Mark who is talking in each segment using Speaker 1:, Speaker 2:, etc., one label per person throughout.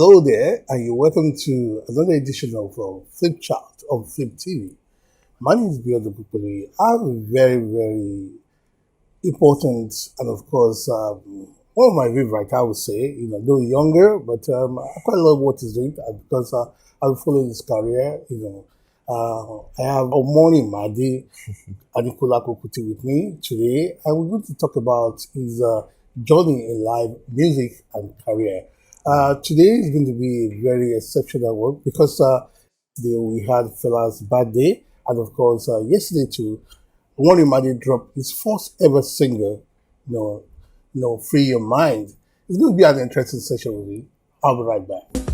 Speaker 1: Hello there, and you're welcome to another edition of Flipchat on Flip TV. My name is Biodo Kukuli. I have a very important and, of course, one of my favorite, I would say, though younger, but I quite love what he's doing because I've followed his career. I have Omoni Madi Adikola Kuti with me today, and we're going to talk about his journey in life, music, and career. Today is going to be a very exceptional one because today we had Fela's birthday, and of course, yesterday too, Omoni Madi dropped his first ever single, Free Your Mind. It's going to be an interesting session with me. I'll be right back.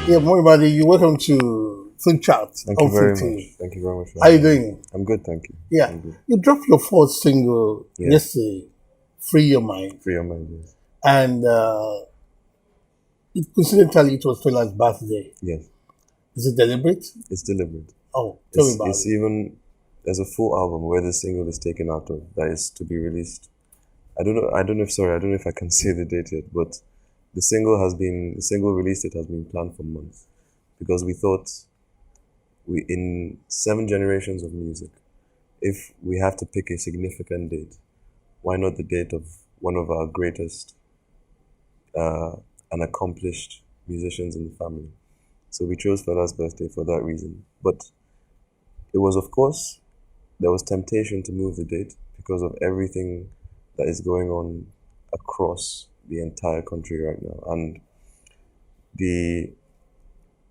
Speaker 1: Yeah, morning, buddy. You're welcome to Flip Chat.
Speaker 2: Thank you very much. Thank you very much.
Speaker 1: How you doing?
Speaker 2: I'm good, thank you.
Speaker 1: Yeah, you dropped your first single yesterday, "Free Your Mind,"
Speaker 2: Free your mind, yes.
Speaker 1: and coincidentally, it was Fela's birthday.
Speaker 2: Yes,
Speaker 1: Is it deliberate?
Speaker 2: it's deliberate.
Speaker 1: Oh, tell me about
Speaker 2: It's
Speaker 1: it.
Speaker 2: even there's a full album where the single is taken out of that is to be released. I don't know if I can say the date yet, but the single release date has been planned for months because we thought in 7 generations of music, if we have to pick a significant date, why not the date of one of our greatest and accomplished musicians in the family? So we chose Fela's birthday for that reason. But it was, of course, there was temptation to move the date because of everything that is going on across the entire country right now. And the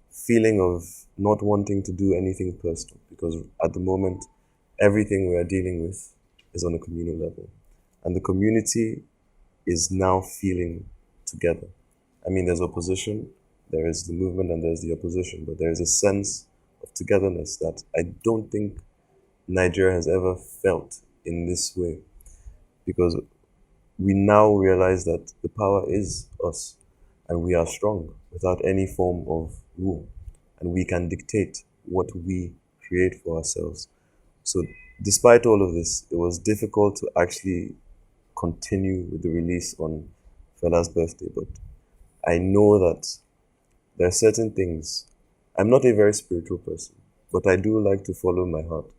Speaker 2: feeling of not wanting to do anything personal, because at the moment, everything we are dealing with is on a communal level. And the community is now feeling together. I mean, there's opposition, there is the movement, and there's the opposition, but there is a sense of togetherness that I don't think Nigeria has ever felt in this way, because we now realize that the power is us, and we are strong without any form of rule, and we can dictate what we create for ourselves. So despite all of this, it was difficult to actually continue with the release on Fela's birthday, but I know that there are certain things. I'm not a very spiritual person, but I do like to follow my heart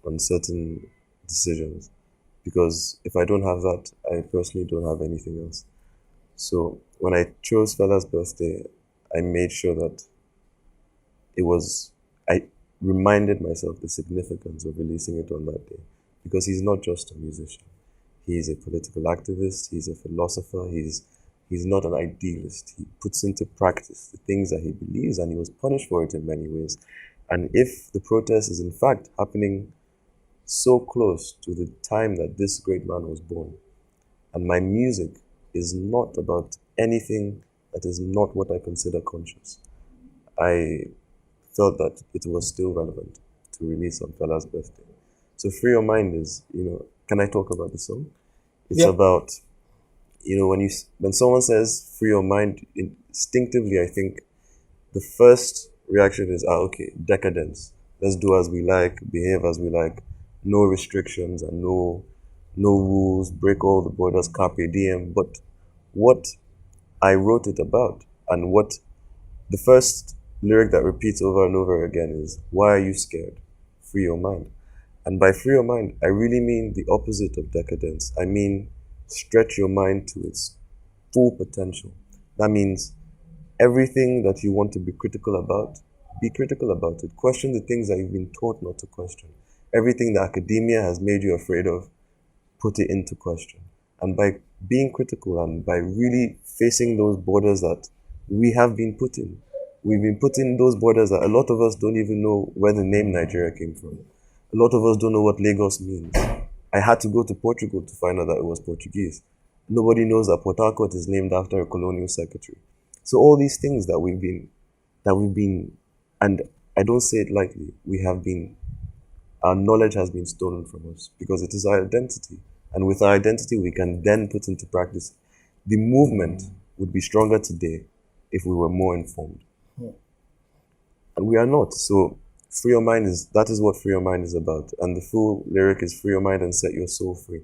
Speaker 2: on certain decisions, because if I don't have that, I personally don't have anything else. So when I chose Fela's birthday, I made sure that I reminded myself the significance of releasing it on that day, because he's not just a musician. He's a political activist, he's a philosopher, he's not an idealist. He puts into practice the things that he believes, and he was punished for it in many ways. And if the protest is in fact happening so close to the time that this great man was born, and my music is not about anything that is not what I consider conscious, I felt that it was still relevant to release on Fela's birthday. So Free Your Mind is, can I talk about the song? It's about, when someone says free your mind, instinctively I think the first reaction is, okay, decadence. Let's do as we like, behave as we like, no restrictions and no rules, break all the borders, carpe diem. But what I wrote it about, and what the first lyric that repeats over and over again is, why are you scared? Free your mind. And by free your mind, I really mean the opposite of decadence. I mean, stretch your mind to its full potential. That means everything that you want to be critical about, be critical about it. Question the things that you've been taught not to question. Everything that academia has made you afraid of, put it into question. And by being critical and by really facing those borders that we have been put in, we've been put in those borders that a lot of us don't even know where the name Nigeria came from. A lot of us don't know what Lagos means. I had to go to Portugal to find out that it was Portuguese. Nobody knows that Port Harcourt is named after a colonial secretary. So all these things that we've been, and I don't say it lightly, our knowledge has been stolen from us because it is our identity. And with our identity, we can then put into practice. The movement would be stronger today if we were more informed. And we are not. So that is what free your mind is about. And the full lyric is free your mind and set your soul free.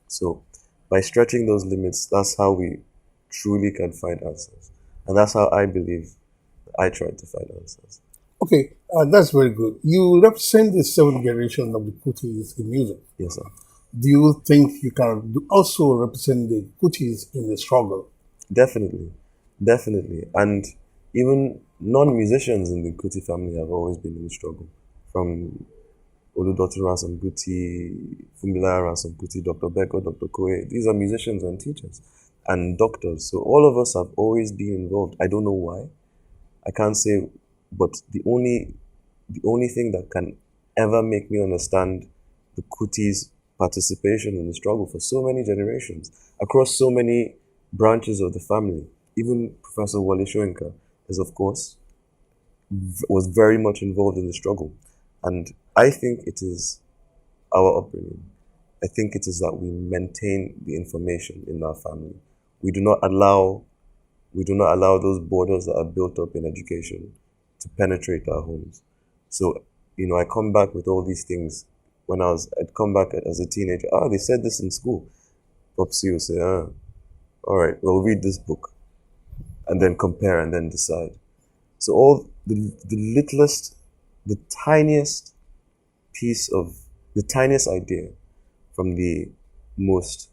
Speaker 2: So by stretching those limits, that's how we truly can find ourselves. And that's how I believe I tried to find ourselves.
Speaker 1: Okay, that's very good. You represent the seventh generation of the Kuti'S in music.
Speaker 2: Yes, sir.
Speaker 1: Do you think you can also represent the Kuti'S in the struggle?
Speaker 2: Definitely. Definitely. And even non-musicians in the Kuti family have always been in the struggle. From Oludotu Ransom Kuti, Fumila Ransom Kuti, Dr. Beko, Dr. Koe. These are musicians and teachers and doctors. So all of us have always been involved. I don't know why. I can't say, but the only thing that can ever make me understand the Kuti's participation in the struggle for so many generations across so many branches of the family, even Professor Wale Soyinka is, of course, was very much involved in the struggle. And I think it is our upbringing. I think it is that we maintain the information in our family. We do not allow those borders that are built up in education to penetrate our homes. So, I come back with all these things. I'd come back as a teenager. They said this in school. Popsy will say, all right, well, read this book and then compare and then decide. So all the littlest, the tiniest the tiniest idea from the most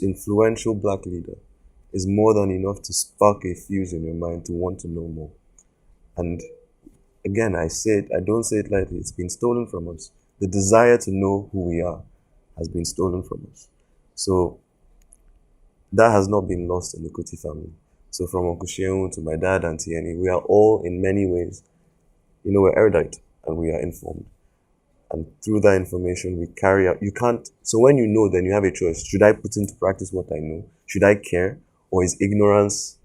Speaker 2: influential black leader is more than enough to spark a fuse in your mind to want to know more. And again, I don't say it lightly, it's been stolen from us. The desire to know who we are has been stolen from us. So that has not been lost in the Kuti family. So from Uncle Sheun to my dad and Tieni, we are all in many ways, we're erudite and we are informed. And through that information, we carry out, so when you know, then you have a choice. Should I put into practice what I know? Should I care? Or is ignorance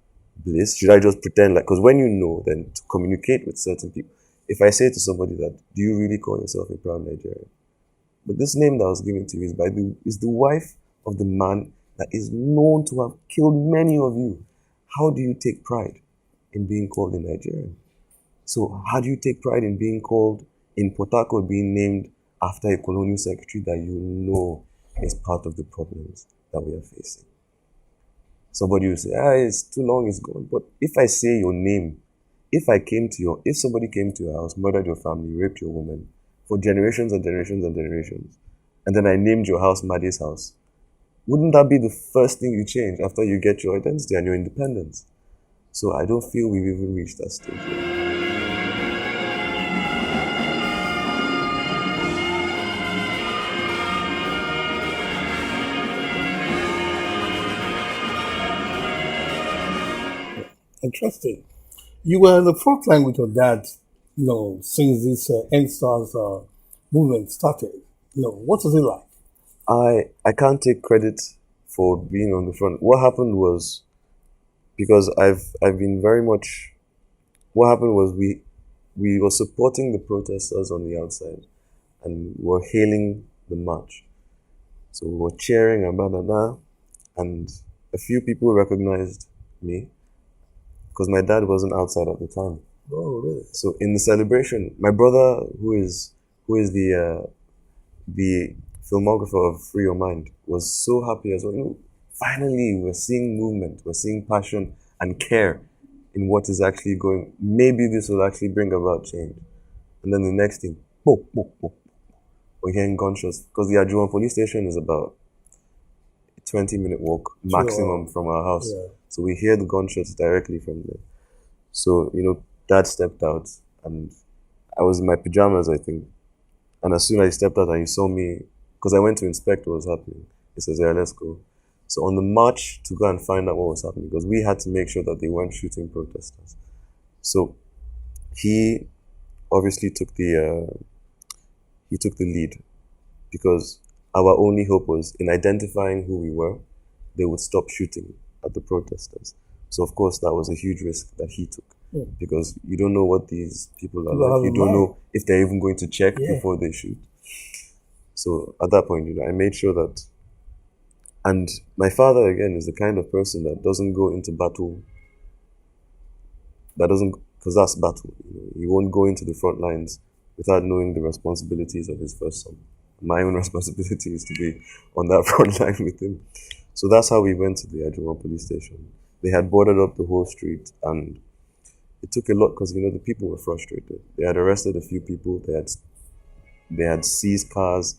Speaker 2: bliss? Should I just pretend because when you know, then to communicate with certain people, if I say to somebody that, do you really call yourself a proud Nigerian? But this name that was given to you is the wife of the man that is known to have killed many of you. How do you take pride in being called a Nigerian? So how do you take pride in being called, in Port Harcourt being named after a colonial secretary that you know is part of the problems that we are facing? Somebody will say, it's too long, it's gone. But if I say your name, if somebody came to your house, murdered your family, raped your woman for generations and generations and generations, and then I named your house Made's house, wouldn't that be the first thing you change after you get your identity and your independence? So I don't feel we've even reached that stage yet.
Speaker 1: Interesting. You were in the front line with your dad, since this NSTARS movement started. What was it like?
Speaker 2: I can't take credit for being on the front. What happened was, because I've been very much, what happened was we were supporting the protesters on the outside and were hailing the march. So we were cheering and blah, blah, blah. And a few people recognized me because my dad wasn't outside at the time.
Speaker 1: Oh, really?
Speaker 2: So in the celebration, my brother, who is the filmographer of Free Your Mind, was so happy as well. Finally, we're seeing movement, we're seeing passion and care in what is actually going. Maybe this will actually bring about change. And then the next thing, boom, boom, boom. We're hearing gunshots because the Ajuwan police station is about a 20-minute walk maximum from our house.
Speaker 1: Yeah.
Speaker 2: So we hear the gunshots directly from there. So, Dad stepped out and I was in my pajamas, I think. And as soon as he stepped out and he saw me, because I went to inspect what was happening, he says, yeah, let's go. So on the march to go and find out what was happening, because we had to make sure that they weren't shooting protesters. So he obviously took the lead, because our only hope was in identifying who we were they would stop shooting at the protesters. So of course that was a huge risk that he took, because you don't know what these people are
Speaker 1: People
Speaker 2: like.
Speaker 1: have
Speaker 2: You
Speaker 1: in
Speaker 2: don't
Speaker 1: mind.
Speaker 2: know if they're even going to check
Speaker 1: Yeah.
Speaker 2: before they shoot. So at that point, I made sure that, and my father again is the kind of person that doesn't go into battle, that doesn't, because that's battle. He won't go into the front lines without knowing the responsibilities of his first son. My own responsibility is to be on that front line with him. So that's how we went to the Ajuma police station. They had boarded up the whole street, and it took a lot because the people were frustrated. They had arrested a few people. They had seized cars,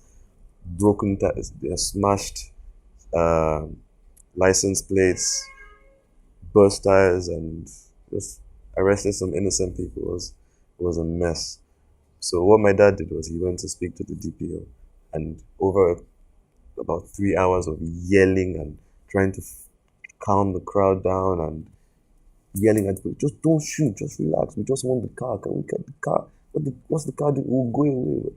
Speaker 2: broken tires, they had smashed uh, license plates, burst tires, and just arrested some innocent people. It was a mess. So what my dad did was he went to speak to the DPO, and over about 3 hours of yelling and trying to calm the crowd down and yelling at people, just don't shoot, just relax. We just want the car. Can we get the car? What's the car doing? We'll go away.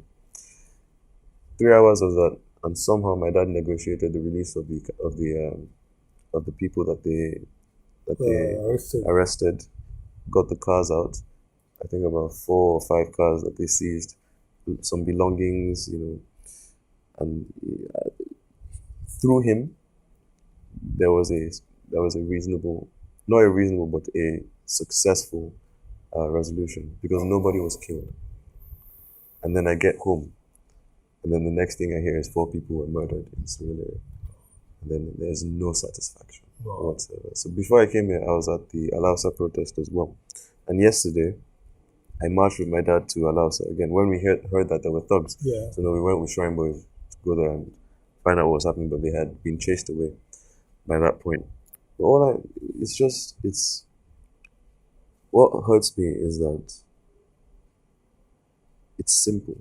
Speaker 2: 3 hours of that, and somehow my dad negotiated the release of the people that they
Speaker 1: Arrested.
Speaker 2: arrested, got the cars out. I think about 4 or 5 cars that they seized, some belongings, and through him there was a reasonable, not a reasonable, but a successful resolution, because nobody was killed. And then I get home, and then the next thing I hear is 4 people were murdered in Surulere. And then there's no satisfaction whatsoever. So before I came here, I was at the Alausa protest as well. And yesterday, I marched with my dad to Alausa again. When we heard that there were thugs,
Speaker 1: Yeah.
Speaker 2: so we went with Shrine Boys to go there and find out what was happening, but they had been chased away by that point. But what hurts me is that it's simple.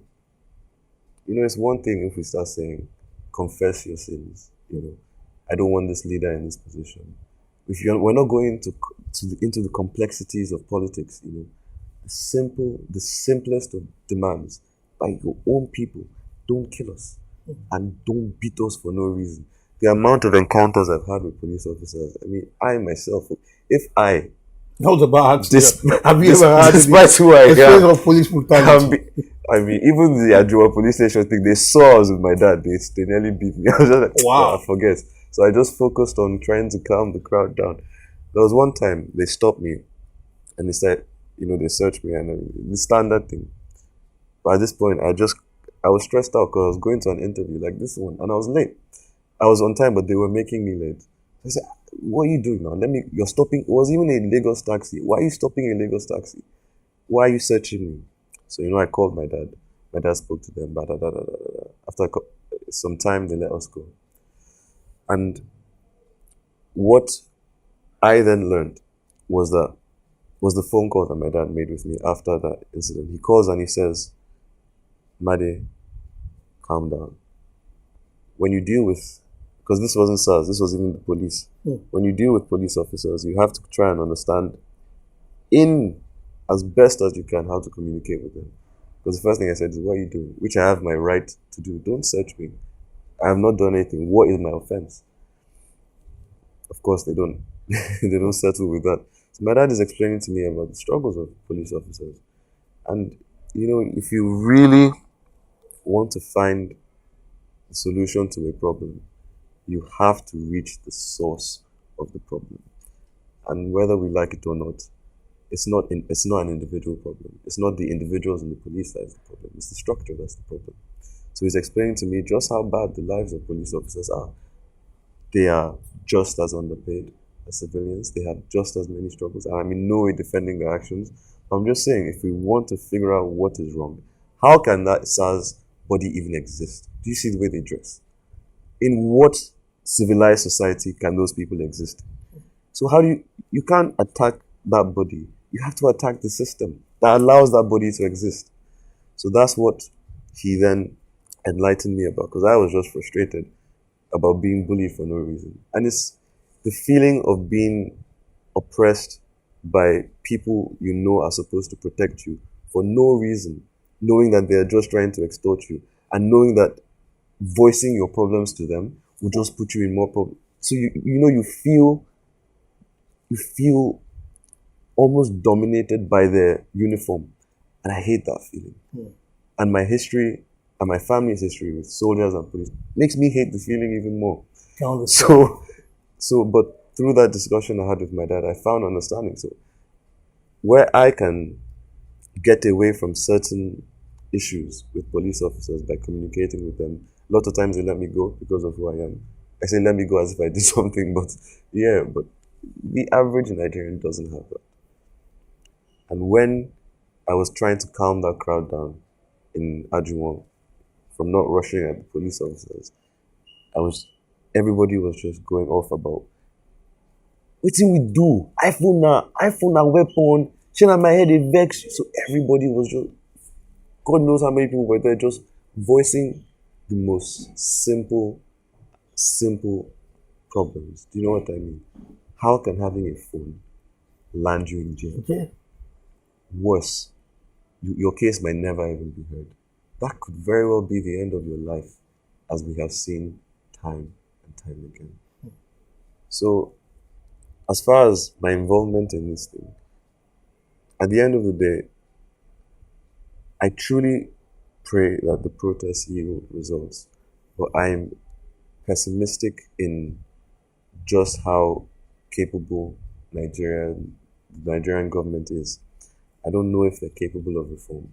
Speaker 2: It's one thing if we start saying, confess your sins. I don't want this leader in this position. We're not going into the complexities of politics. The simplest of demands by your own people: don't kill us and don't beat us for no reason. The amount of encounters I've had with police officers. I mean, I myself, if I,
Speaker 1: That was about
Speaker 2: Dis-
Speaker 1: have you ever had
Speaker 2: despite who I
Speaker 1: experience
Speaker 2: am,
Speaker 1: of police brutality?
Speaker 2: I mean, even the Ajua police station thing, they saw us with my dad. They nearly beat me. I was just like,
Speaker 1: Wow.
Speaker 2: I forget. So I just focused on trying to calm the crowd down. There was one time they stopped me and they said, they searched me, and the standard thing. But at this point, I was stressed out because I was going to an interview like this one, and I was late. I was on time, but they were making me late. I said, what are you doing now? You're stopping. It was even a Lagos taxi. Why are you stopping a Lagos taxi? Why are you searching me? So, I called my dad. My dad spoke to them. After some time, they let us go. And what I then learned was the phone call that my dad made with me after that incident. He calls and he says, Made, calm down. When you deal with, because this wasn't SARS, this was even the police. When you deal with police officers, you have to try and understand, in as best as you can, how to communicate with them. Because the first thing I said is, what are you doing? Which I have my right to do. Don't search me. I have not done anything. What is my offense? Of course, they don't. They don't settle with that. So my dad is explaining to me about the struggles of police officers. And, if you really want to find a solution to a problem, you have to reach the source of the problem. And whether we like it or not, it's not an individual problem. It's not the individuals in the police that is the problem. It's the structure that's the problem. So he's explaining to me just how bad the lives of police officers are. They are just as underpaid as civilians. They have just as many struggles. And I'm in no way defending their actions. I'm just saying, if we want to figure out what is wrong, how can that SARS body even exist? Do you see the way they dress? In what civilized society can those people exist? So how do you can't attack that body. You have to attack the system that allows that body to exist. So that's what he then enlightened me about, because I was just frustrated about being bullied for no reason. And it's the feeling of being oppressed by people are supposed to protect you for no reason, knowing that they're just trying to extort you, and knowing that voicing your problems to them will just put you in more problems. So you feel almost dominated by their uniform, and I hate that feeling. And my history and my family's history with soldiers and police makes me hate the feeling even more. So, but through that discussion I had with my dad, I found understanding. So, where I can get away from certain issues with police officers by communicating with them, a lot of times they let me go because of who I am. I say let me go as if I did something, but yeah, but the average Nigerian doesn't have that. And when I was trying to calm that crowd down in Ajuwon from not rushing at the police officers, everybody was just going off about, what we do? iPhone na weapon, shit on my head, it vex. So everybody was just, God knows how many people were there just voicing the most simple problems. Do you know what I mean? How can having a phone land you in jail?
Speaker 1: Okay.
Speaker 2: Worse, your case might never even be heard. That could very well be the end of your life, as we have seen time and time again. So, as far as my involvement in this thing, at the end of the day, I truly pray that the protests yield results, but I'm pessimistic in just how capable the Nigerian government is. I don't know if they're capable of reform.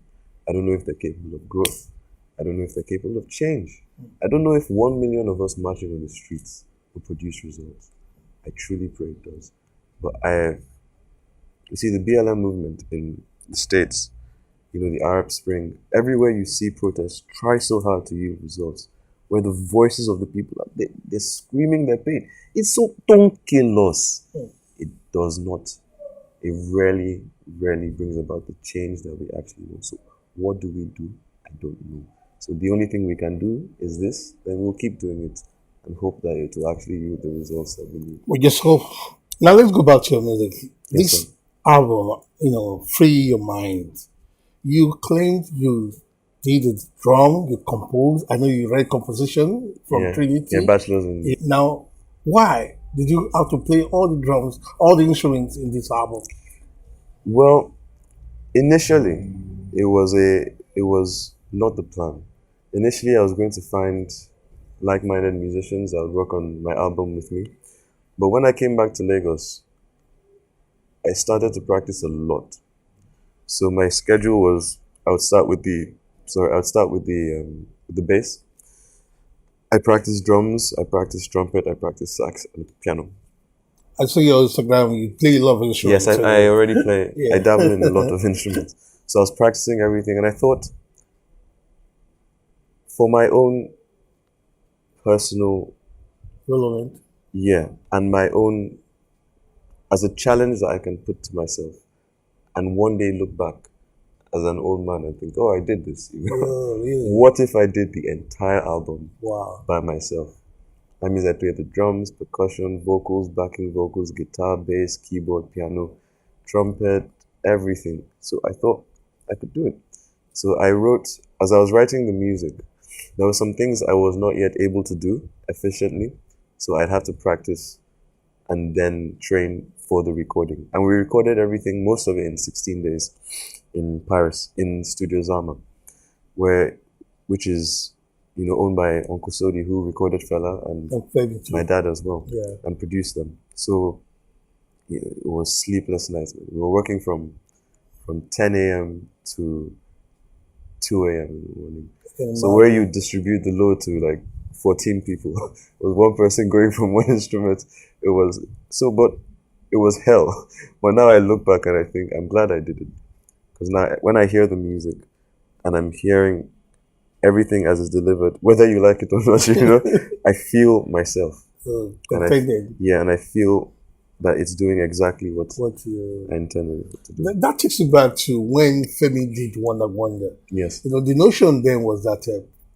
Speaker 2: I don't know if they're capable of growth. I don't know if they're capable of change. I don't know if 1 million of us marching on the streets will produce results. I truly pray it does. But you see, the BLM movement in the States, the Arab Spring, everywhere you see protests, try so hard to yield results, where the voices of the people, they're screaming their pain. It's so, don't kill us. It does not. It rarely brings about the change that we actually want. So what do? I don't know. So the only thing we can do is this, then we'll keep doing it and hope that it will actually yield the results that we need.
Speaker 1: We just hope. Now let's go back to your music.
Speaker 2: Yes,
Speaker 1: This
Speaker 2: sir.
Speaker 1: album, Free Your Mind. You claimed you did the drum, you composed. I know you read composition from Trinity.
Speaker 2: Yeah, bachelor's in...
Speaker 1: Now, why did you have to play all the drums, all the instruments in this album?
Speaker 2: Well, initially, it was not the plan. Initially, I was going to find like-minded musicians that would work on my album with me. But when I came back to Lagos, I started to practice a lot. So my schedule was, I would start with the bass. I practice drums, I practice trumpet, I practice sax and piano.
Speaker 1: I saw your Instagram, you play a lot of instruments.
Speaker 2: Yes, I already play. Yeah. I dabble in a lot of instruments. So I was practicing everything, and I thought, for my own personal
Speaker 1: relevant,
Speaker 2: and my own, as a challenge that I can put to myself, and one day look back as an old man and think, oh, I did this.
Speaker 1: Oh, really?
Speaker 2: What if I did the entire album
Speaker 1: by
Speaker 2: myself? That means I play the drums, percussion, vocals, backing vocals, guitar, bass, keyboard, piano, trumpet, everything. So I thought I could do it. So I wrote, as I was writing the music, there were some things I was not yet able to do efficiently. So I'd have to practice and then train for the recording. And we recorded everything, most of it in 16 days in Paris, in Studio Zama, which is, owned by Uncle Sodi, who recorded Fela and my dad as well, and produced them. So it was sleepless nights. We were working from 10 a.m. to 2 a.m. in the morning. So where you distribute the load to like 14 people, was one person going from one instrument. But it was hell. But now I look back and I think I'm glad I did it. Because now when I hear the music and I'm hearing everything as it's delivered, whether you like it or not, I feel myself. And I feel that it's doing exactly what I intended it to do.
Speaker 1: That takes you back to when Femi did Wonder Wonder.
Speaker 2: Yes.
Speaker 1: The notion then was that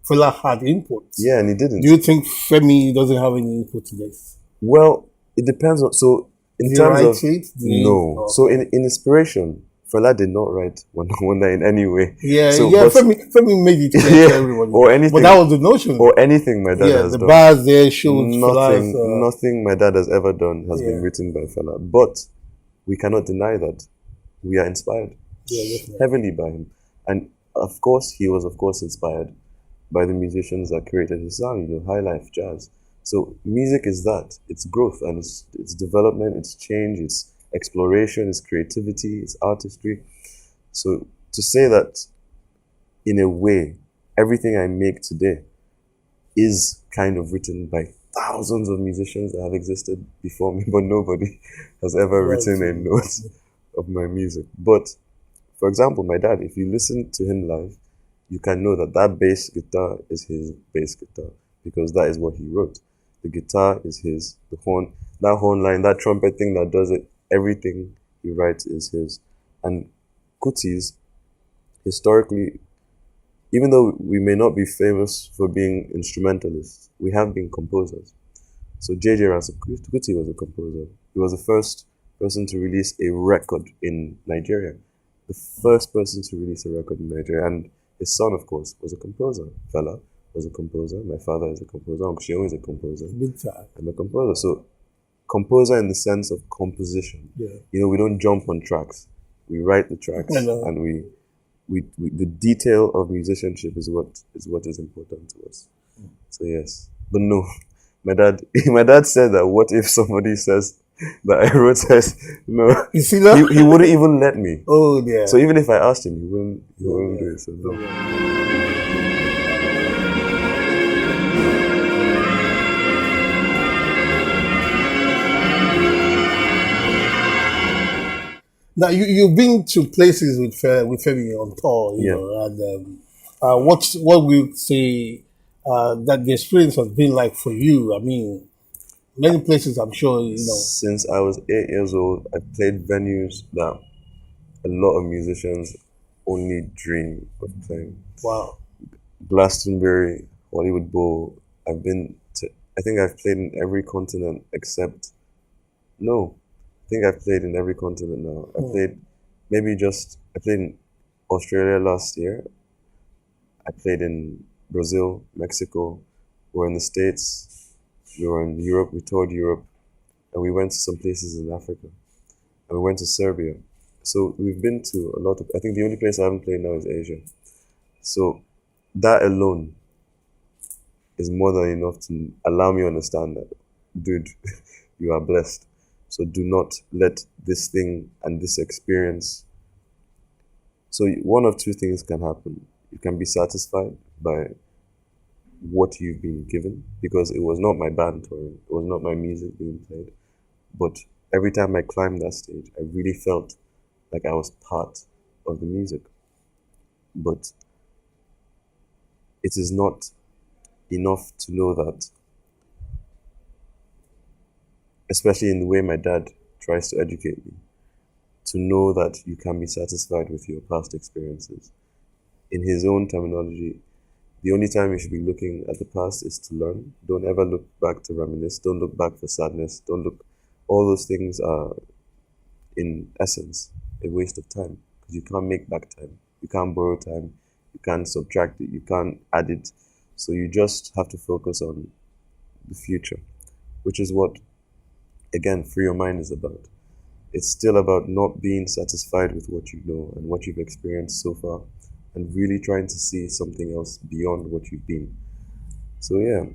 Speaker 1: Fela had input.
Speaker 2: Yeah, and he didn't.
Speaker 1: Do you think Femi doesn't have any input in this?
Speaker 2: Well, it depends on, so in terms of...
Speaker 1: it?
Speaker 2: No. So in inspiration, Fela did not write Wonder Wonder in any way.
Speaker 1: Yeah,
Speaker 2: So,
Speaker 1: yeah.
Speaker 2: but
Speaker 1: Femi made it clear to everybody.
Speaker 2: or anything,
Speaker 1: but that was the notion.
Speaker 2: or anything my dad
Speaker 1: Yeah,
Speaker 2: has
Speaker 1: the
Speaker 2: done.
Speaker 1: bars there showed Fela's.
Speaker 2: Nothing my dad has ever done has been
Speaker 1: Yeah.
Speaker 2: written by Fela. But we cannot deny that we are inspired heavily by him. And of course, he was inspired by the musicians that created his sound, high life jazz. So music is that. It's growth and it's development, it's change, it's exploration, it's creativity, it's artistry. So to say that in a way, everything I make today is kind of written by thousands of musicians that have existed before me, but nobody has ever written a note of my music. But for example, my dad, if you listen to him live, you can know that that bass guitar is his bass guitar because that is what he wrote. The guitar is his, the horn, that horn line, that trumpet thing that does it, everything he writes is his. And Kuti'S, historically, even though we may not be famous for being instrumentalists, we have been composers. So J.J. Kuti was a composer. He was the first person to release a record in Nigeria. The first person to release a record in Nigeria. And his son, of course, was a composer. Fela was a composer. My father is a composer. Uncle Sheon is a composer. I'm a composer. So composer in the sense of composition.
Speaker 1: Yeah.
Speaker 2: We don't jump on tracks. We write the tracks and we the detail of musicianship is what is important to us. So yes. But no. My dad said that what if somebody says that I wrote says no.
Speaker 1: You see that?
Speaker 2: He wouldn't even let me.
Speaker 1: Oh yeah.
Speaker 2: So even if I asked him, he wouldn't do it. So no.
Speaker 1: Now you've been to places with Femi on tour, you know, and what will you say that the experience has been like for you? I mean, many places I'm sure you know.
Speaker 2: Since I was 8 years old, I played venues that a lot of musicians only dream of playing.
Speaker 1: Wow.
Speaker 2: Glastonbury, Hollywood Bowl. I think I've played in every continent except, no, I think I've played in every continent now. I played in Australia last year. I played in Brazil, Mexico. We were in the States. We were in Europe. We toured Europe. And we went to some places in Africa. And we went to Serbia. So we've been to a lot of, I think the only place I haven't played now is Asia. So that alone is more than enough to allow me to understand that, dude, you are blessed. So do not let this thing and this experience. So one of two things can happen. You can be satisfied by what you've been given, because it was not my band touring, it was not my music being played. But every time I climbed that stage, I really felt like I was part of the music. But it is not enough to know that, especially in the way my dad tries to educate me, to know that you can be satisfied with your past experiences. In his own terminology, the only time you should be looking at the past is to learn. Don't ever look back to reminisce. Don't look back for sadness. Don't look. All those things are, in essence, a waste of time, because you can't make back time. You can't borrow time. You can't subtract it. You can't add it. So you just have to focus on the future, which is what, again, Free Your Mind is about. It's still about not being satisfied with what you know and what you've experienced so far, and really trying to see something else beyond what you've been. So yeah,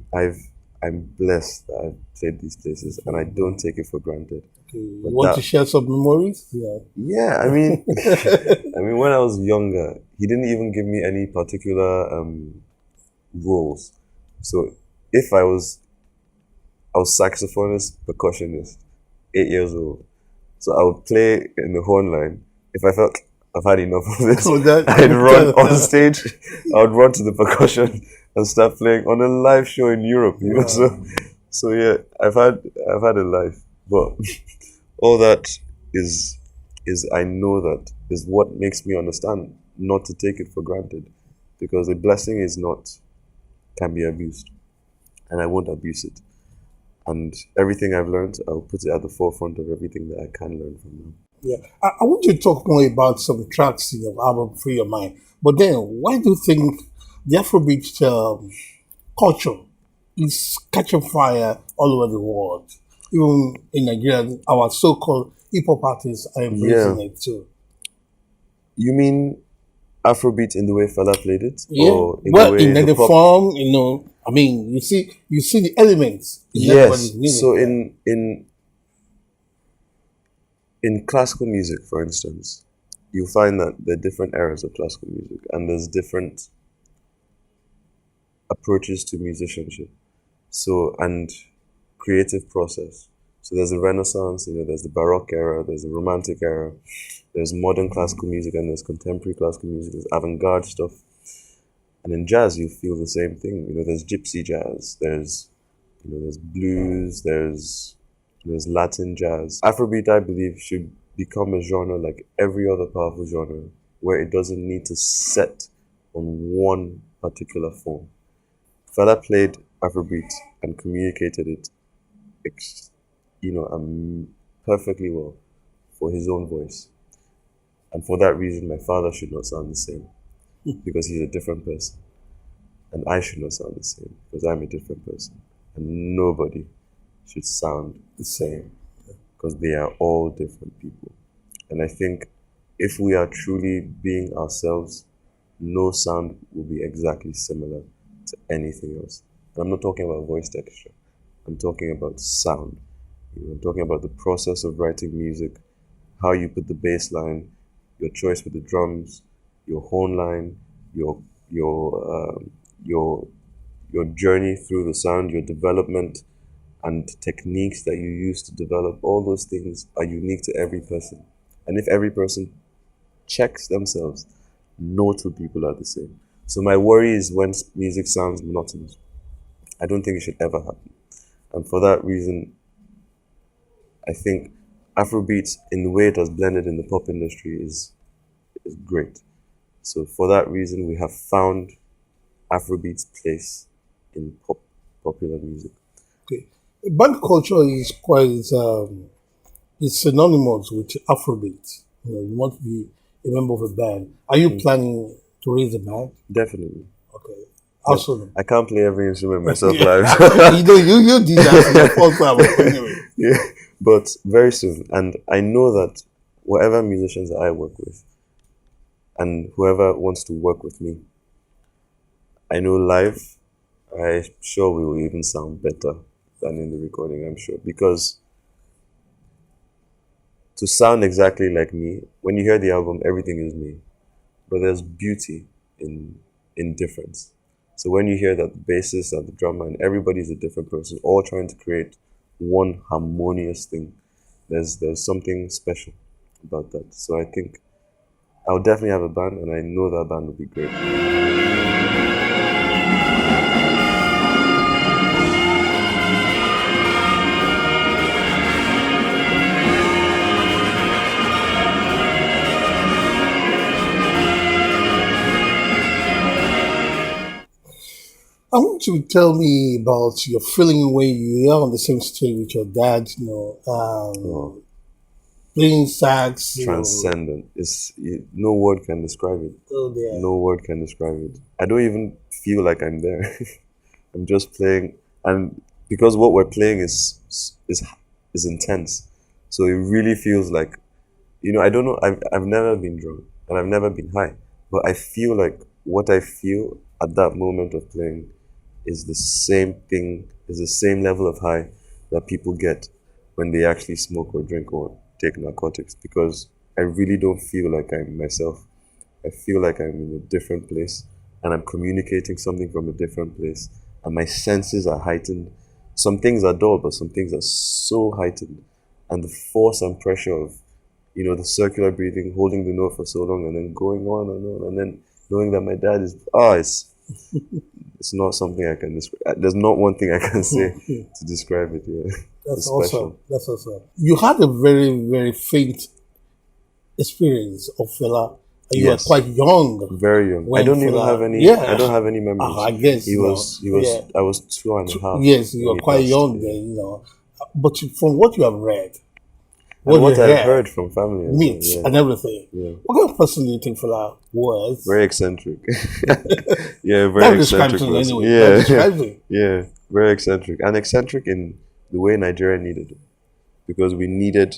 Speaker 2: I'm blessed that I've played these places, and I don't take it for granted.
Speaker 1: You want to share some memories?
Speaker 2: Yeah, I mean, when I was younger, he didn't even give me any particular roles. So if I was saxophonist, percussionist, 8 years old. So I would play in the horn line. If I felt I've had enough of this, I'd run on stage. I would run to the percussion and start playing on a live show in Europe. So yeah, I've had a life, but all that is I know that is what makes me understand not to take it for granted, because a blessing can be abused, and I won't abuse it. And everything I've learned, I'll put it at the forefront of everything that I can learn from now.
Speaker 1: Yeah, I want you to talk more about some tracks in your album Free Your Mind. But then, why do you think the Afrobeat culture is catching fire all over the world? Even in Nigeria, our so-called hip hop artists are
Speaker 2: Yeah.
Speaker 1: embracing it too.
Speaker 2: You mean Afrobeat in the way Fela played it,
Speaker 1: Yeah,
Speaker 2: or in the
Speaker 1: well,
Speaker 2: way
Speaker 1: in
Speaker 2: the
Speaker 1: any
Speaker 2: pop?
Speaker 1: form, I mean, you see the elements in everybody's
Speaker 2: Yes.
Speaker 1: music
Speaker 2: So
Speaker 1: there.
Speaker 2: in classical music, for instance, you find that there are different eras of classical music, and there's different approaches to musicianship. So and creative process. So there's a Renaissance, there's the Baroque era, there's the Romantic era, there's modern classical music, and there's contemporary classical music, there's avant-garde stuff. And in jazz, you feel the same thing. There's gypsy jazz, there's blues, there's Latin jazz. Afrobeat, I believe, should become a genre like every other powerful genre, where it doesn't need to set on one particular form. Fela played Afrobeat and communicated it, perfectly well for his own voice. And for that reason, my father should not sound the same because he's a different person. And I should not sound the same because I'm a different person. And nobody should sound the same because they are all different people. And I think if we are truly being ourselves, no sound will be exactly similar to anything else. And I'm not talking about voice texture. I'm talking about sound. I'm talking about the process of writing music, how you put the bass line, your choice with the drums, your horn line, your your um, your your journey through the sound, your development, and techniques that you use to develop. All those things are unique to every person. And if every person checks themselves, no two people are the same. So my worry is when music sounds monotonous. I don't think it should ever happen. And for that reason, I think Afrobeats, in the way it has blended in the pop industry, is great. So for that reason, we have found Afrobeats' place in popular music.
Speaker 1: Okay, band culture is quite is synonymous with Afrobeat. You want to be a member of a band. Are you planning to raise a band?
Speaker 2: Definitely.
Speaker 1: Okay,
Speaker 2: Def-
Speaker 1: also.
Speaker 2: I can't play every instrument myself live.
Speaker 1: You did that in your first album anyway.
Speaker 2: Yeah, but very soon. And I know that whatever musicians that I work with and whoever wants to work with me, I know live, I'm sure we will even sound better than in the recording, I'm sure. Because to sound exactly like me, when you hear the album, everything is me. But there's beauty in difference. So when you hear that the bassist and the drummer and everybody's a different person, all trying to create one harmonious thing, there's something special about that. So I think I'll definitely have a band, and I know that band will be great.
Speaker 1: I want you to tell me about your feeling when you are on the same stage with your dad,
Speaker 2: Oh,
Speaker 1: playing sax,
Speaker 2: transcendent. No word can describe it.
Speaker 1: oh there.
Speaker 2: No word can describe it. I don't even feel like I'm there. I'm just playing, and because what we're playing is intense, so it really feels like, I don't know. I've never been drunk and I've never been high, but I feel like what I feel at that moment of playing is the same thing, is the same level of high that people get when they actually smoke or drink or take narcotics, because I really don't feel like I'm myself. I feel like I'm in a different place and I'm communicating something from a different place, and my senses are heightened. Some things are dull, but some things are so heightened. And the force and pressure of, the circular breathing, holding the note for so long and then going on, and then knowing that my dad is, it's not something I can describe. There's not one thing I can say to describe it. Yeah,
Speaker 1: That's
Speaker 2: it's
Speaker 1: awesome.
Speaker 2: special.
Speaker 1: That's awesome. You had a very, very faint experience of Fela. You were
Speaker 2: Yes,
Speaker 1: quite young
Speaker 2: very young. I
Speaker 1: when
Speaker 2: don't even have
Speaker 1: Fela.
Speaker 2: any. I
Speaker 1: Yeah,
Speaker 2: don't have any memories.
Speaker 1: I guess
Speaker 2: He was. He was.
Speaker 1: Yeah,
Speaker 2: I was two and a half
Speaker 1: yes, you
Speaker 2: when
Speaker 1: were
Speaker 2: he
Speaker 1: quite
Speaker 2: passed.
Speaker 1: young
Speaker 2: Yeah.
Speaker 1: then. But from what you have read,
Speaker 2: And
Speaker 1: what you
Speaker 2: what I've
Speaker 1: heard,
Speaker 2: heard from family as well.
Speaker 1: meet,
Speaker 2: Yeah,
Speaker 1: and everything.
Speaker 2: yeah.
Speaker 1: What kind of person do you think Fela was?
Speaker 2: Very eccentric. Yeah,
Speaker 1: That
Speaker 2: very
Speaker 1: describes
Speaker 2: eccentric
Speaker 1: him
Speaker 2: person.
Speaker 1: anyway. That
Speaker 2: Yeah,
Speaker 1: describes him.
Speaker 2: yeah, very eccentric. And eccentric in the way Nigeria needed it. Because we needed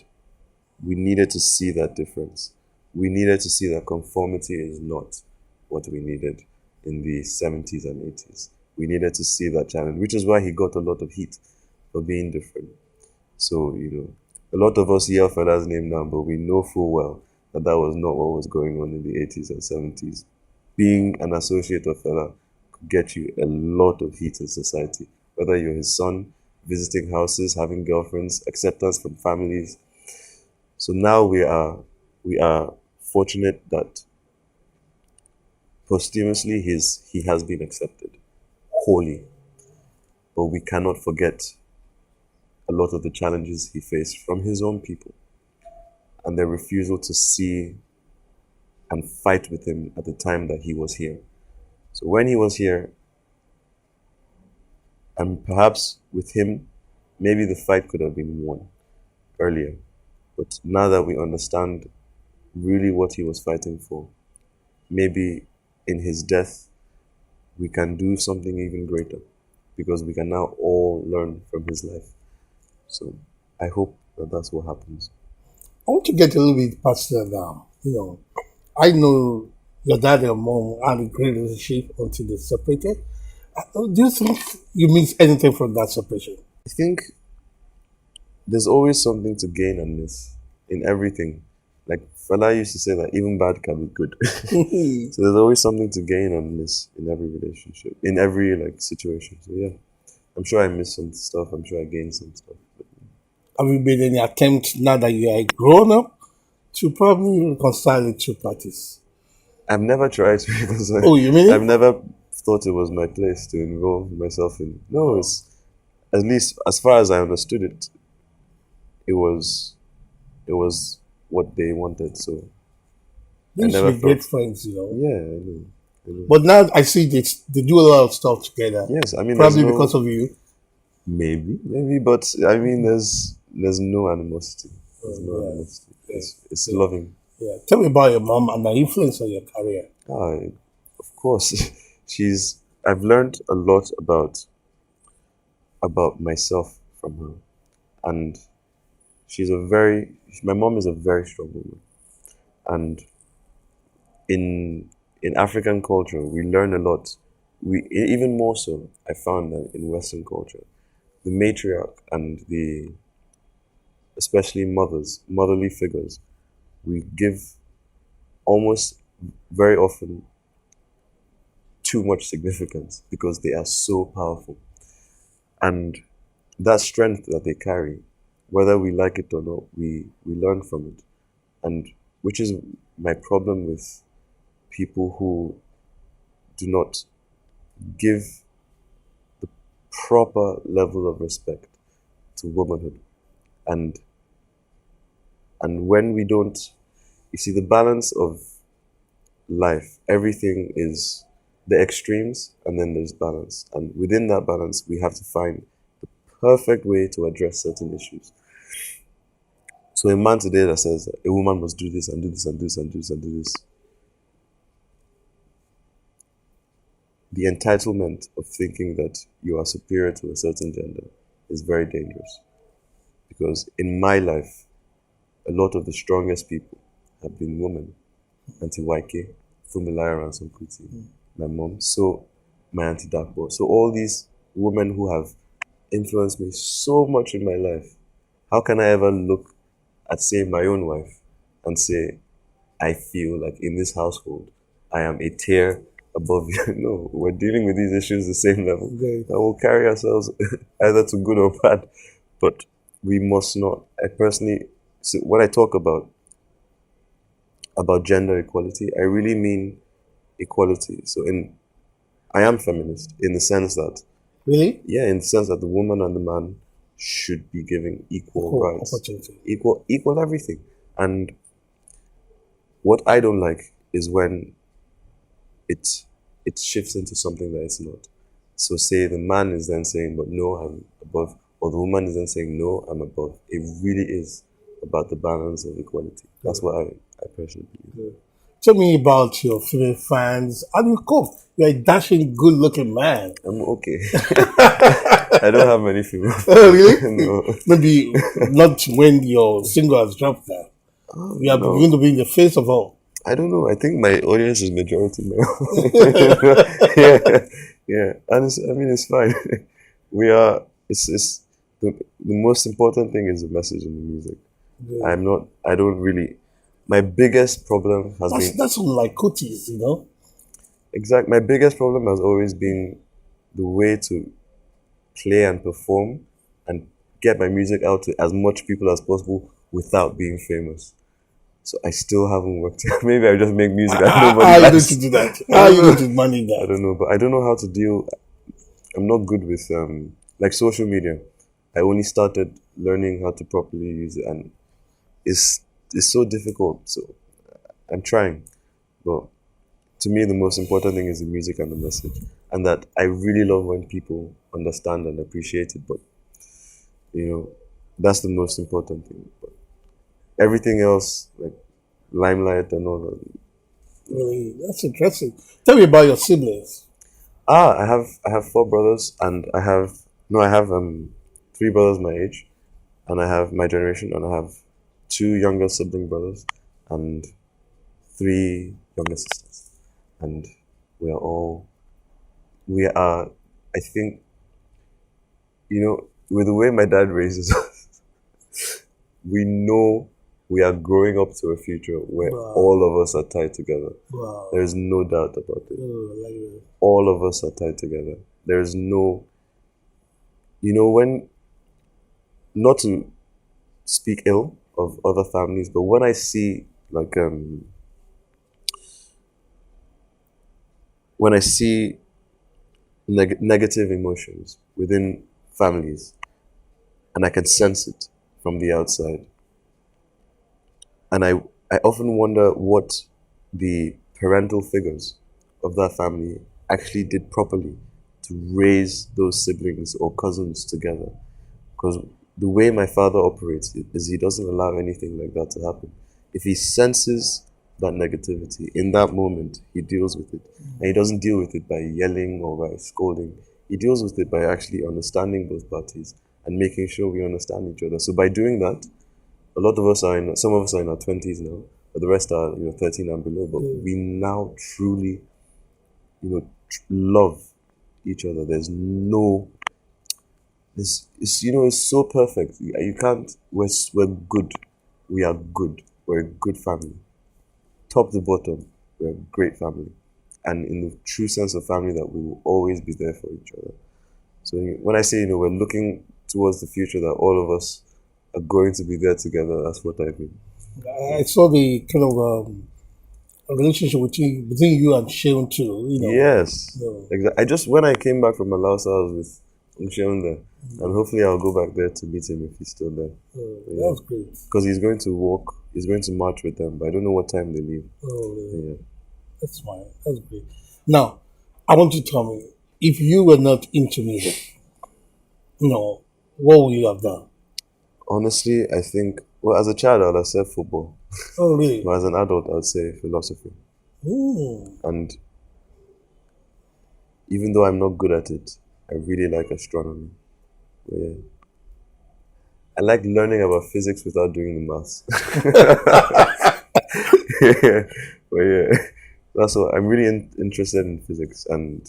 Speaker 2: to see that difference. We needed to see that conformity is not what we needed in the 70s and 80s. We needed to see that challenge, which is why he got a lot of heat for being different. So, a lot of us yell Fela's name now, but we know full well that that was not what was going on in the 80s and 70s. Being an associate of Fela could get you a lot of heat in society, whether you're his son, visiting houses, having girlfriends, acceptance from families. So now we are fortunate that posthumously he has been accepted wholly, but we cannot forget a lot of the challenges he faced from his own people and their refusal to see and fight with him at the time that he was here. So when he was here, and perhaps with him, maybe the fight could have been won earlier. But now that we understand really what he was fighting for, maybe in his death, we can do something even greater because we can now all learn from his life. So I hope that that's what happens.
Speaker 1: I want to get a little bit personal now. I know your dad and your mom had a great relationship until they separated. Do you think you miss anything from that separation?
Speaker 2: I think there's always something to gain and miss in everything. Like Fela used to say that even bad can be good. So there's always something to gain and miss in every relationship, in every like situation. So yeah, I'm sure I missed some stuff. I'm sure I gained some stuff.
Speaker 1: Have you made any attempt now that you are grown up to probably reconcile the two parties?
Speaker 2: I've never tried to because
Speaker 1: Oh, you mean
Speaker 2: I've
Speaker 1: it?
Speaker 2: never thought it was my place to involve myself in. No, it's at least as far as I understood it, it was it was what they wanted. So
Speaker 1: They
Speaker 2: I
Speaker 1: used to
Speaker 2: never
Speaker 1: be great
Speaker 2: felt.
Speaker 1: friends.
Speaker 2: Yeah, I know. I know.
Speaker 1: But now I see they do a lot of stuff together,
Speaker 2: Yes, I mean there's
Speaker 1: probably because
Speaker 2: no
Speaker 1: of you.
Speaker 2: maybe, but I mean there's no animosity. There's no
Speaker 1: Yeah,
Speaker 2: animosity.
Speaker 1: yeah,
Speaker 2: It's
Speaker 1: yeah,
Speaker 2: loving.
Speaker 1: yeah. Tell me about your mom and her influence on your career.
Speaker 2: Ah, of course, I've learned a lot about myself from her, and my mom is a very strong woman, and in African culture we learn a lot. Even more so, I found that in Western culture, the matriarch and the especially motherly figures, we give almost very often too much significance because they are so powerful. And that strength that they carry, whether we like it or not, we learn from it. And which is my problem with people who do not give proper level of respect to womanhood. And when we don't, you see the balance of life, everything is the extremes and then there's balance. And within that balance, we have to find the perfect way to address certain issues. So a man today that says a woman must do this and do this and do this and do this and do this, the entitlement of thinking that you are superior to a certain gender is very dangerous. Because in my life, a lot of the strongest people have been women. Auntie Waike, Fumilara and some Kuti, my mom, so my auntie Dakbo. So all these women who have influenced me so much in my life, how can I ever look at, say, my own wife and say, I feel like in this household, I am a tier above you? No, we're dealing with these issues the same level.
Speaker 1: Okay.
Speaker 2: And we'll carry ourselves either to good or bad. But we must not. I personally, so when I talk about gender equality, I really mean equality. So I am feminist in the sense that,
Speaker 1: Really?
Speaker 2: yeah, in the sense that the woman and the man should be given equal
Speaker 1: Cool
Speaker 2: rights,
Speaker 1: opportunity.
Speaker 2: equal everything. And what I don't like is when it it shifts into something that it's not. So say the man is then saying, but no, I'm above, or the woman is then saying, no, I'm above. It really is about the balance of equality. That's what I personally believe.
Speaker 1: Tell me about your female fans. How do you cope? You're a dashing, good-looking man.
Speaker 2: I'm okay. I don't have many female
Speaker 1: Oh,
Speaker 2: fans.
Speaker 1: really?
Speaker 2: No.
Speaker 1: Maybe not when your single has dropped now. You are
Speaker 2: No.
Speaker 1: going to be in the face of all.
Speaker 2: I don't know. I think my audience is majority male. Yeah, yeah. And I mean, it's fine. We are. It's the most important thing is the message in the music.
Speaker 1: Yeah.
Speaker 2: I'm not. I don't really. My biggest problem has
Speaker 1: That's
Speaker 2: been
Speaker 1: that's like Kuti'S, you know.
Speaker 2: My biggest problem has always been the way to play and perform and get my music out to as much people as possible without being famous. So I still haven't worked. Maybe I just make music that
Speaker 1: How
Speaker 2: nobody
Speaker 1: are you going
Speaker 2: likes.
Speaker 1: to do that?
Speaker 2: I
Speaker 1: How are
Speaker 2: don't
Speaker 1: you
Speaker 2: know.
Speaker 1: going to manage
Speaker 2: I
Speaker 1: that?
Speaker 2: don't know, but I don't know how to deal. I'm not good with like social media. I only started learning how to properly use it, and it's so difficult. So I'm trying, but to me, the most important thing is the music and the message, and that I really love when people understand and appreciate it. But you know, that's the most important thing. But everything else, like limelight and all that.
Speaker 1: Really, that's interesting. Tell me about your siblings.
Speaker 2: I have four brothers, and I have three brothers my age, and I have my generation, and I have two younger sibling brothers, and three younger sisters, and we are all we are. I think with the way my dad raises us, we know we are growing up to a future where
Speaker 1: Wow.
Speaker 2: all of us are tied together.
Speaker 1: Wow.
Speaker 2: There is no doubt about it.
Speaker 1: Oh, like that.
Speaker 2: All of us are tied together. There is no, when, not to speak ill of other families, but when I see like when I see negative emotions within families, and I can sense it from the outside, and I often wonder what the parental figures of that family actually did properly to raise those siblings or cousins together. Because the way my father operates is he doesn't allow anything like that to happen. If he senses that negativity in that moment, he deals with it. And he doesn't deal with it by yelling or by scolding. He deals with it by actually understanding both parties and making sure we understand each other. So by doing that, some of us are in our 20s now, but the rest are 13 and below. But we now truly love each other. It's so perfect. You can't. We're good. We are good. We're a good family. Top to bottom, we're a great family, and in the true sense of family, that we will always be there for each other. So when I say we're looking towards the future, that all of us are going to be there together, that's what I mean.
Speaker 1: I saw the kind of a relationship between you and Sharon too.
Speaker 2: Yes,
Speaker 1: No.
Speaker 2: exactly. When I came back from Malawi, I was with Unsheon there, and hopefully I'll go back there to meet him if he's still there.
Speaker 1: That's great.
Speaker 2: Because he's going to march with them, but I don't know what time they leave.
Speaker 1: Oh,
Speaker 2: Yeah.
Speaker 1: that's fine. That's great. Now, I want you to tell me, if you were not into music, what would you have done?
Speaker 2: Honestly, I think, well, as a child, I would have said football,
Speaker 1: Oh, really?
Speaker 2: but as an adult, I would say philosophy.
Speaker 1: Mm.
Speaker 2: And even though I'm not good at it, I really like astronomy. But yeah. I like learning about physics without doing the maths. Yeah. But yeah, that's what I'm really interested in physics, and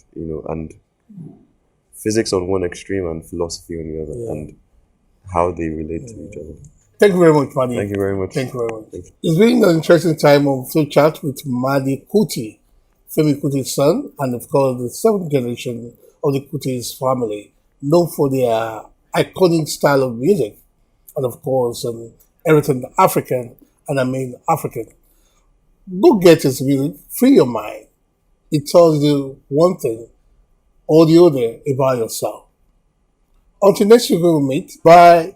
Speaker 2: physics on one extreme and philosophy on the other,
Speaker 1: Yeah.
Speaker 2: and how they relate to each other.
Speaker 1: Thank you very much, Madi.
Speaker 2: Thank you very much.
Speaker 1: Thank you very much.
Speaker 2: Thank you.
Speaker 1: It's been an interesting time on Flipchat with Madi Kuti, Femi Kuti's son, and of course the seventh generation of the Kuti's family, known for their iconic style of music, and of course everything African, and I mean African. Go get his music, free your mind. It tells you one thing or the other about yourself. Until next week we will meet. Bye.